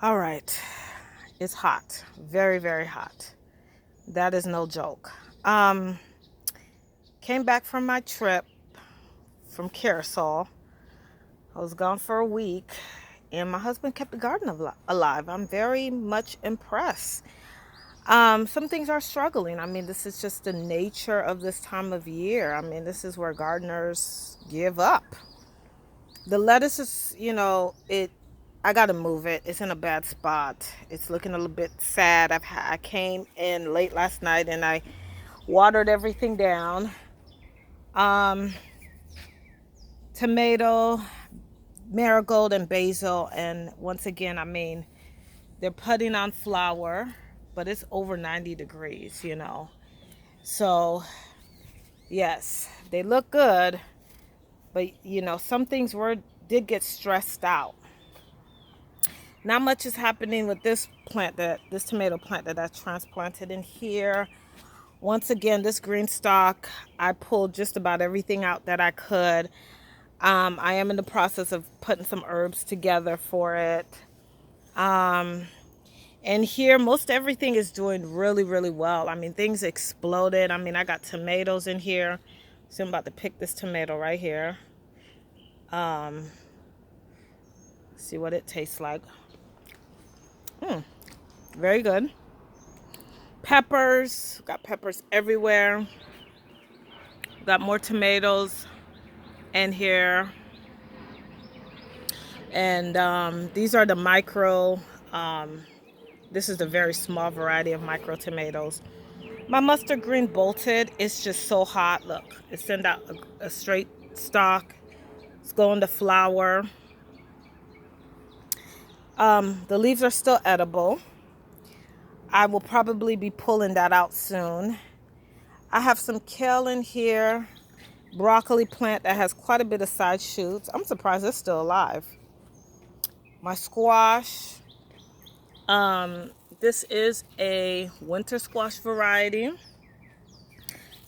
All right, it's hot, very, very hot. That is no joke. Um, Came back from my trip from Carousel. I was gone for a week, and my husband kept the garden alive. I'm very much impressed. Some things are struggling. I mean, this is just the nature of this time of year. I mean, this is where gardeners give up. The lettuce is, I gotta move it. It's in a bad spot. It's looking a little bit sad. I came in late last night and I watered everything down. Um, Tomato, marigold, and basil. And once again, I mean, they're putting on flower, but it's over 90 degrees. So, yes, they look good, but some things did get stressed out. Not much is happening with this tomato plant that I transplanted in here. Once again, this green stalk, I pulled just about everything out that I could. I am in the process of putting some herbs together for it. Um, and here, most everything is doing really, really well. I mean, things exploded. I mean, I got tomatoes in here. So I'm about to pick this tomato right here. Um, See what it tastes like. Very good. Peppers, got peppers everywhere. Got more tomatoes in here. And these are the micro, this is the very small variety of micro tomatoes. My mustard green bolted, it's just so hot. Look, it sent out a straight stalk. It's going to flower. The leaves are still edible. I will probably be pulling that out soon. I have some kale in here, broccoli plant that has quite a bit of side shoots. I'm surprised it's still alive. My squash. This is a winter squash variety.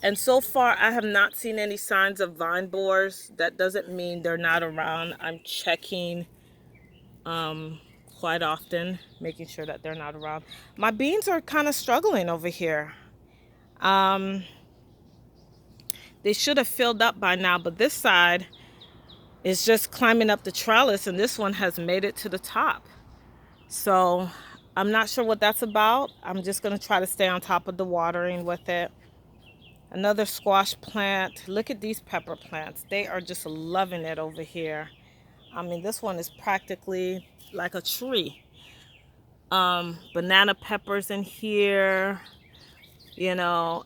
And so far, I have not seen any signs of vine borers. That doesn't mean they're not around. I'm checking quite often, making sure that they're not around. My beans are kind of struggling over here. They should have filled up by now, but this side is just climbing up the trellis, and this one has made it to the top. So I'm not sure what that's about. I'm just going to try to stay on top of the watering with it. Another squash plant. Look at these pepper plants. They are just loving it over here. I mean, this one is practically like a tree. Banana peppers in here, you know,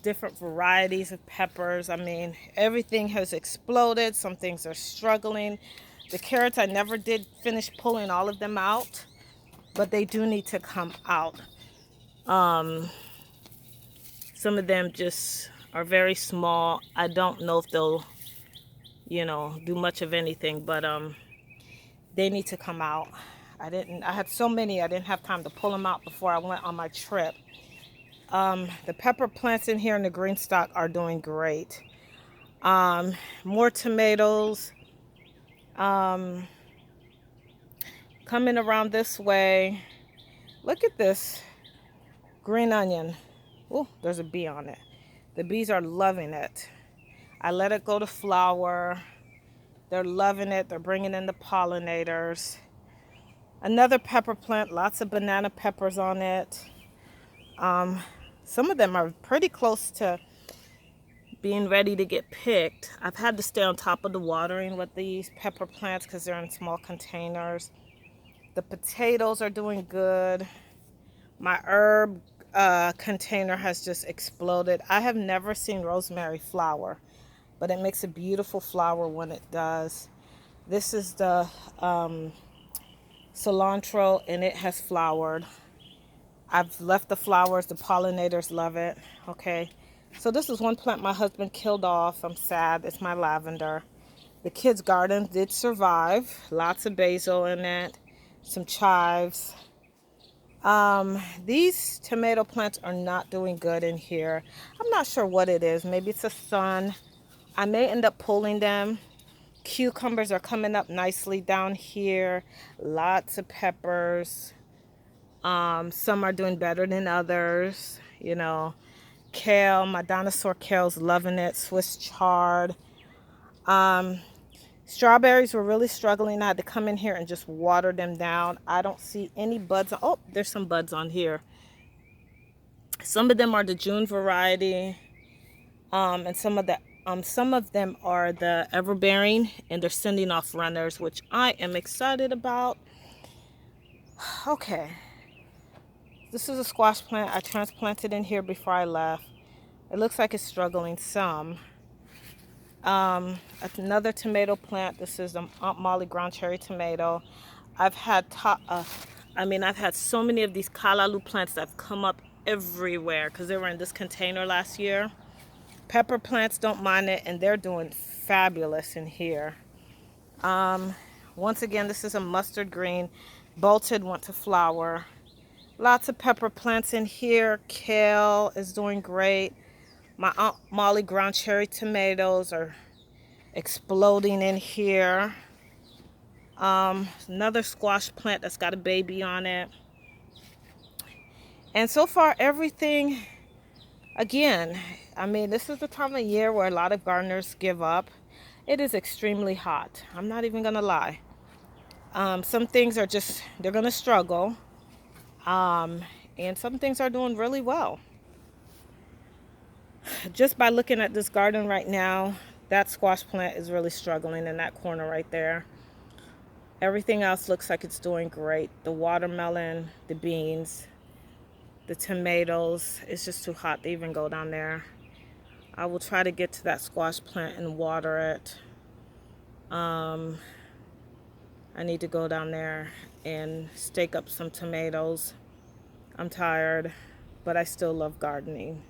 different varieties of peppers. I mean, everything has exploded. Some things are struggling. The carrots, I never did finish pulling all of them out, but they do need to come out. Some of them just are very small. I don't know if they'll, do much of anything, but they need to come out. I had so many, I didn't have time to pull them out before I went on my trip. The pepper plants in here and the green stock are doing great. More tomatoes. Coming around this way. Look at this green onion. Oh, there's a bee on it. The bees are loving it. I let it go to flower. They're loving it. They're bringing in the pollinators. Another pepper plant, lots of banana peppers on it. Some of them are pretty close to being ready to get picked. I've had to stay on top of the watering with these pepper plants because they're in small containers. The potatoes are doing good. My herb container has just exploded. I have never seen rosemary flower, but it makes a beautiful flower when it does. This is the cilantro, and it has flowered. I've left the flowers. The pollinators love it. Okay. So this is one plant my husband killed off. I'm sad. It's my lavender. The kids' garden did survive. Lots of basil in it. Some chives. These tomato plants are not doing good in here. I'm not sure what it is. Maybe it's the sun. I may end up pulling them Cucumbers are coming up nicely down here. Lots of peppers. Some are doing better than others. You know, kale, my dinosaur kale's loving it. Swiss chard. Um, Strawberries were really struggling. I had to come in here and just water them down. I don't see any buds. Oh, there's some buds on here. Some of them are the June variety, and some of them are the everbearing, and they're sending off runners, which I am excited about. Okay, this is a squash plant I transplanted in here before I left. It looks like it's struggling some. Another tomato plant. This is the Aunt Molly ground cherry tomato. I've had I've had so many of these kalalu plants that have come up everywhere because they were in this container last year. Pepper plants don't mind it, and they're doing fabulous in here. Once again, this is a mustard green. Bolted, went to flower. Lots of pepper plants in here. Kale is doing great. My Aunt Molly ground cherry tomatoes are exploding in here. Another squash plant that's got a baby on it. And so far, everything, again, I mean, this is the time of year where a lot of gardeners give up. It is extremely hot. I'm not even going to lie. Some things are just, they're going to struggle. And some things are doing really well. Just by looking at this garden right now, that squash plant is really struggling in that corner right there. Everything else looks like it's doing great. The watermelon, the beans, the tomatoes. It's just too hot to even go down there. I will try to get to that squash plant and water it. I need to go down there and stake up some tomatoes. I'm tired, but I still love gardening.